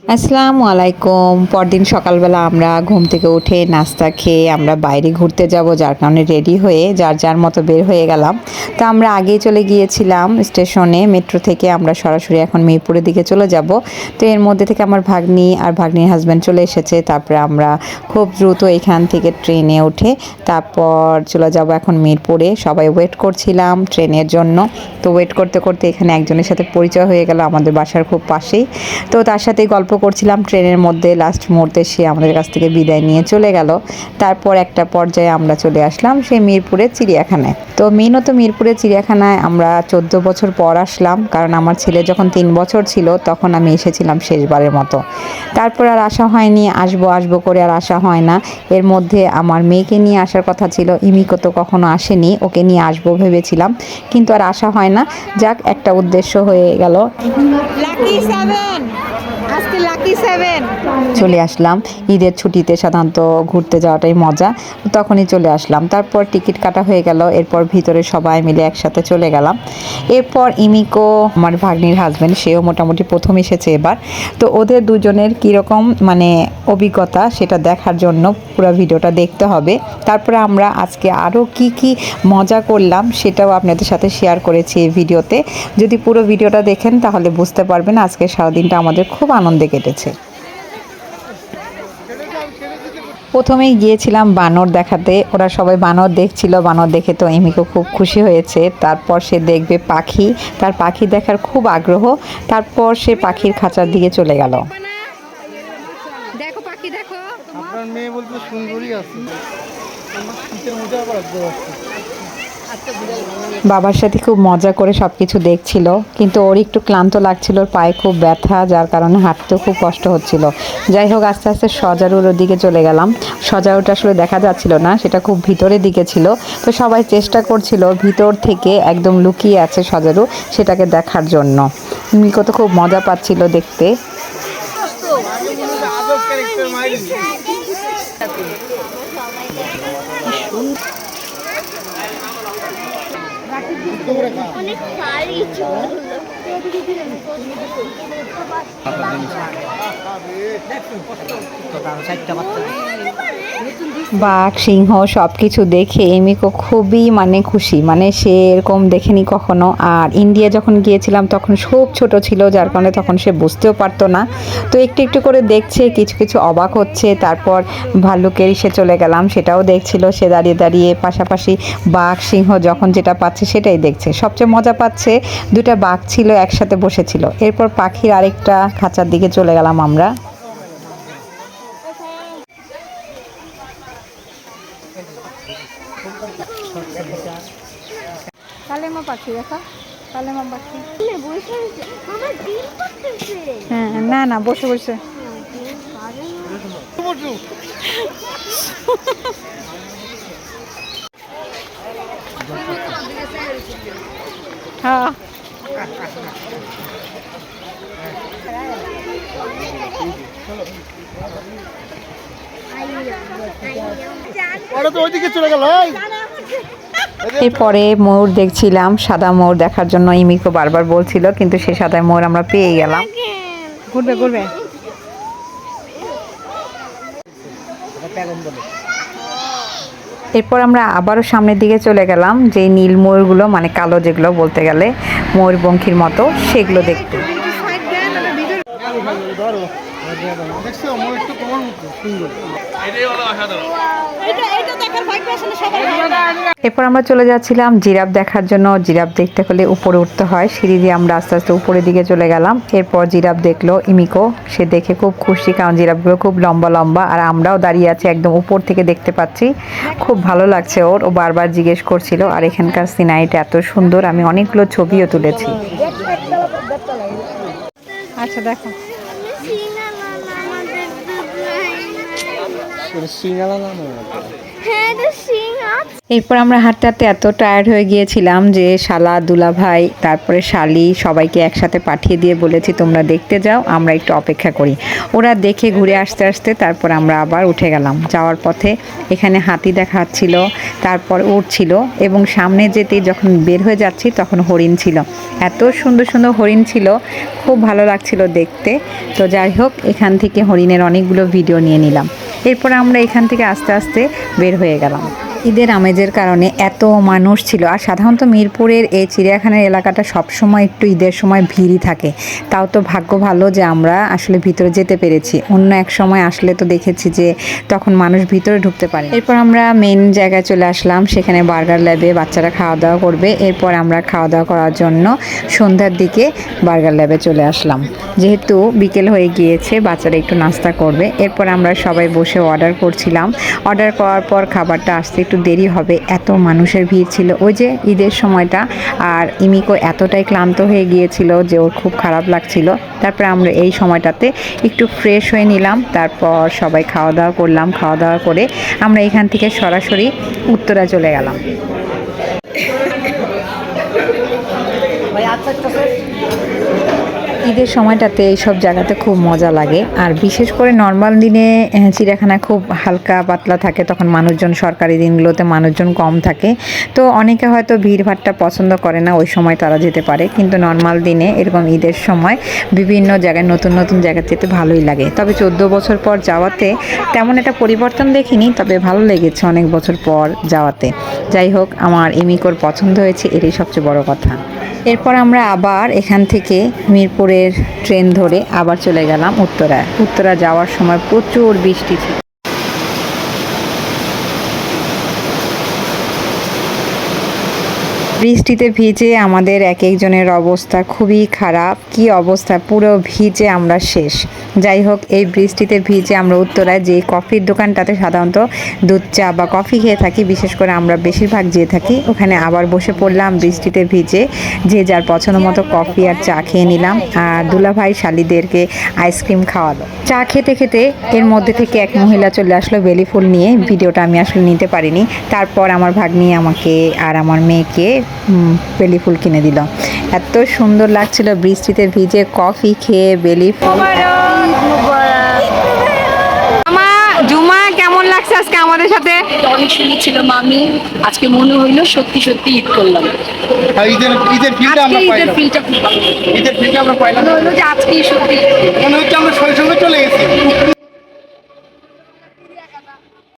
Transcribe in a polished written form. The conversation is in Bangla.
আসসালামু আলাইকুম। পরদিন সকালবেলা আমরা ঘুম থেকে উঠে নাস্তা খেয়ে আমরা বাইরে ঘুরতে যাব, যার কারণে রেডি হয়ে যার যার মতো বের হয়ে গেলাম। তো আমরা আগেই চলে গিয়েছিলাম স্টেশনে, মেট্রো থেকে আমরা সরাসরি এখন মিরপুরের দিকে চলে যাব। তো এর মধ্যে থেকে আমার ভাগ্নি আর ভাগ্নির হাজব্যান্ড চলে এসেছে। তারপরে আমরা খুব দ্রুত এখান থেকে ট্রেনে উঠে তারপর চলে যাব এখন মিরপুরে। সবাই ওয়েট করছিলাম ট্রেনের জন্য। তো ওয়েট করতে করতে এখানে একজনের সাথে পরিচয় হয়ে গেল আমাদের বাসার খুব পাশেই। তো তার সাথেই গল্প করছিলাম ট্রেনের মধ্যে। লাস্ট মুহূর্তে সে আমাদের কাছ থেকে বিদায় নিয়ে চলে গেল। তারপর একটা পর্যায়ে আমরা চলে আসলাম সেই মিরপুরের চিড়িয়াখানায়। তো মেনত মিরপুরের চিড়িয়াখানায় আমরা 14 বছর পর আসলাম, কারণ আমার ছেলে যখন 3 বছর ছিল তখন আমি এসেছিলাম শেষবারের মতো। তারপর আর আসা হয়নি, আসবো আসবো করে আর আসা হয় না। এর মধ্যে আমার মেয়েকে নিয়ে আসার কথা ছিল, ইমিকো তো কখনো আসেনি, ওকে নিয়ে আসবো ভেবেছিলাম, কিন্তু আর আসা হয় না। যাক, একটা উদ্দেশ্য হয়ে গেল। লাকি 7 আজকে লাকি 7 চলে আসলাম। ঈদের ছুটিতে সাধারণত ঘুরতে যাওয়াটাই মজা, তখনই চলে আসলাম। তারপর টিকিট কাটা হয়ে গেল, এরপর ভিতরে সবাই মিলে একসাথে চলে গেলাম। এরপর ইমিকো, আমার ভাগ্নির হাজব্যান্ড, সেও মোটামুটি প্রথম এসেছে এবার। তো ওদের দুজনের কীরকম মানে অভিজ্ঞতা সেটা দেখার জন্য পুরো ভিডিওটা দেখতে হবে। তারপরে আমরা আজকে আরও কি কি মজা করলাম সেটাও আপনাদের সাথে শেয়ার করেছি এই ভিডিওতে। যদি পুরো ভিডিওটা দেখেন তাহলে বুঝতে পারবেন আজকে সারাদিনটা আমাদের খুব আনন্দে কেটেছে। প্রথমেই গিয়েছিলাম বানর দেখাতে, ওরা সবাই বানর দেখছিল। বানর দেখে তো এমিকো খুব খুশি হয়েছে। তারপর সে দেখবে পাখি, তার পাখি দেখার খুব আগ্রহ। তারপর সে পাখির খাঁচার দিকে চলে গেল। দেখো পাখি দেখো, আপনার মেয়ে বলতে সুন্দরী আছে। আমার শীতের মধ্যে আবার বাবার সাথে খুব মজা করে সব কিছু দেখছিল, কিন্তু ওর একটু ক্লান্ত লাগছিল, ওর পায়ে খুব ব্যথা, যার কারণে হাঁটতেও খুব কষ্ট হচ্ছিল। যাই হোক, আস্তে আস্তে সজারুর দিকে চলে গেলাম। সজারুটা আসলে দেখা যাচ্ছিল না, সেটা খুব ভিতরের দিকে ছিল। তো সবাই চেষ্টা করছিল ভিতর থেকে একদম লুকিয়ে আছে সজারু, সেটাকে দেখার জন্য। মিকো তো খুব মজা পাচ্ছিল দেখতে। অনেক ভারী চুল। বাঘ, সিংহ সব কিছু দেখে এমিকো খুবই মানে খুশি, মানে সে এরকম দেখেনি কখনো। আর ইন্ডিয়া যখন গিয়েছিলাম তখন খুব ছোট ছিল, যার কারণে তখন সে বুঝতেও পারতো না। তো একটু একটু করে দেখছে, কিছু কিছু অবাক হচ্ছে। তারপর ভাল্লুকের ইসে চলে গেলাম, সেটাও দেখছিল সে দাঁড়িয়ে দাঁড়িয়ে। পাশাপাশি বাঘ, সিংহ যখন যেটা পাচ্ছে সেটাই দেখছে। সবচেয়ে মজা পাচ্ছে দুটা বাঘ ছিল একসাথে বসেছিল। এরপর পাখির আরেকটা খাঁচার দিকে চলে গেলাম আমরা। কালেমা পাখি দেখো, কালেমা পাখি। বসে আছে আমার ডিম করতেছে। হ্যাঁ, না না, বসে বসে। হ্যাঁ, ওরা তো ওইদিকে চলে গেল। এরপরে ময়ূর দেখছিলাম, সাদা ময়ূর দেখার জন্য ইমিকো বারবার বলছিল, কিন্তু সে সাদা ময়ূর আমরা পেয়ে গেলাম। ঘুরবে ঘুরবে। এরপর আমরা আবারও সামনের দিকে চলে গেলাম, যে নীল ময়ূরগুলো মানে কালো যেগুলো বলতে গেলে ময়ূরপঙ্খীর মতো, সেগুলো দেখতে। ধরো দেখছো আমার একটু তোমার মতো সুন্দর। এরপর আমরা চলে যাচ্ছিলাম জিরাফ দেখার জন্য। জিরাফ দেখতে হলে উপরে উঠতে হয়, সিঁড়ি দিয়ে আমরা আস্তে আস্তে উপরের দিকে চলে গেলাম। এরপর জিরাফ দেখলো ইমিকো, সে দেখে খুব খুশি, কারণ জিরাফগুলো খুব লম্বা লম্বা, আর আমরাও দাঁড়িয়ে আছি একদম উপর থেকে দেখতে পাচ্ছি। খুব ভালো লাগছে ওর, ও বারবার জিজ্ঞেস করছিল। আর এখানকার সিনারিটা এত সুন্দর, আমি অনেকগুলো ছবিও তুলেছি। আচ্ছা দেখো, সিঙ্গালা নাম হ্যাঁ এটা সিং আছে। এরপর আমরা হাঁটতে হাঁটতে এত টায়ার্ড হয়ে গিয়েছিলাম যে শালা দুলাভাই তারপরে শালি সবাইকে একসাথে পাঠিয়ে দিয়ে বলেছি তোমরা দেখতে যাও, আমরা একটু অপেক্ষা করি। ওরা দেখে ঘুরে আসতে আসতে তারপর আমরা আবার উঠে গেলাম। যাওয়ার পথে এখানে হাতি দেখা যাচ্ছিল, তারপর উট ছিল এবং সামনে যেতে যখন বের হয়ে যাচ্ছি তখন হরিণ ছিল। এত সুন্দর সুন্দর হরিণ ছিল, খুব ভালো লাগছিল দেখতে। তো যাই হোক, এখান থেকে হরিণের অনেকগুলো ভিডিও নিয়ে নিলাম। এরপর আমরা এখান থেকে আস্তে আস্তে বের হয়ে গেলাম। ঈদের আমেজের কারণে এত মানুষ ছিল, আর সাধারণত মিরপুরের এই চিড়িয়াখানার এলাকাটা সবসময় একটু ঈদের সময় ভিড়ই থাকে। তাও তো ভাগ্য ভালো যে আমরা আসলে ভিতরে যেতে পেরেছি, অন্য এক সময় আসলে তো দেখেছি যে তখন মানুষ ভিতরে ঢুকতে পারে। এরপর আমরা মেন জায়গায় চলে আসলাম, সেখানে বার্গার ল্যাবে বাচ্চারা খাওয়া দাওয়া করবে। এরপর আমরা খাওয়া দাওয়া করার জন্য সন্ধ্যার দিকে বার্গার ল্যাবে চলে আসলাম, যেহেতু বিকেল হয়ে গিয়েছে বাচ্চারা একটু নাস্তা করবে। এরপর আমরা সবাই বসে অর্ডার করছিলাম। অর্ডার করার পর খাবারটা আসতে একটু দেরি হবে, এত মানুষের ভিড় ছিল ওই যে ঈদের সময়টা। আর ইমিকো এতটাই ক্লান্ত হয়ে গিয়েছিল যে ওর খুব খারাপ লাগছিল। তারপরে আমরা এই সময়টাতে একটু ফ্রেশ হয়ে নিলাম, তারপর সবাই খাওয়া দাওয়া করলাম। খাওয়া দাওয়া করে আমরা এখান থেকে সরাসরি উত্তরা চলে গেলাম। ঈদের সময়টাতে এইসব জায়গাতে খুব মজা লাগে, আর বিশেষ করে নর্মাল দিনে চিড়িয়াখানা খুব হালকা পাতলা থাকে, তখন মানুষজন সরকারি দিনগুলোতে মানুষজন কম থাকে। তো অনেকে হয়তো ভিড়ভাট্টা পছন্দ করে না, ওই সময় তারা যেতে পারে। কিন্তু নর্মাল দিনে এরকম ঈদের সময় বিভিন্ন জায়গায় নতুন নতুন জায়গা যেতে ভালোই লাগে। তবে 14 বছর পর যাওয়াতে তেমন একটা পরিবর্তন দেখিনি, তবে ভালো লেগেছে অনেক বছর পর যাওয়াতে। যাই হোক, আমার ইমিকোর পছন্দ হয়েছে, এটাই সবচেয়ে বড় কথা। এরপর আমরা আবার এখান থেকে মিরপুরের ট্রেন ধরে আবার চলে গেলাম উত্তরায়। উত্তরা যাওয়ার সময় প্রচুর বৃষ্টি ছিল। বৃষ্টিতে ভিজে আমাদের এক একজনের অবস্থা খুবই খারাপ, কি অবস্থা, পুরো ভিজে আমরা শেষ। যাই হোক, এই বৃষ্টিতে ভিজে আমরা উত্তরায় যে কফির দোকানটাতে সাধারণত দুধ চা বা কফি খেয়ে থাকি, বিশেষ করে আমরা বেশিরভাগ যেয়ে থাকি, ওখানে আবার বসে পড়লাম বৃষ্টিতে ভিজে। যে যার পছন্দ মতো কফি আর চা খেয়ে নিলাম, আর দুলাভাই শালিদেরকে আইসক্রিম খাওয়ালো। চা খেতে খেতে এর মধ্যে থেকে এক মহিলা চলে আসলো বেলি ফুল নিয়ে। ভিডিওটা আমি আসলে নিতে পারিনি। তারপর আমার ভাগ্নি আমাকে আর আমার মেয়েকে বেলি ফুল কিনে দিল। এত সুন্দর লাগছিল বৃষ্টিতে ভিজে কফি খেয়ে বেলি ফুল। জুমা, কেমন লাগছে আজকে আমাদের সাথে? অনেক সুন্দর ছিল মামি, আজকে মনে হইলো সত্যি সত্যি ঈদ করলাম। ঈদের ফিলটা আমরা ঈদের পাইলাম। ফিলটা খুব ভালো ঈদের ফিলটা আমরা পাইলাম, মনে হলো যে আজকেই সত্যি মনে হচ্ছে আমরা শৈশবে চলে গেছি।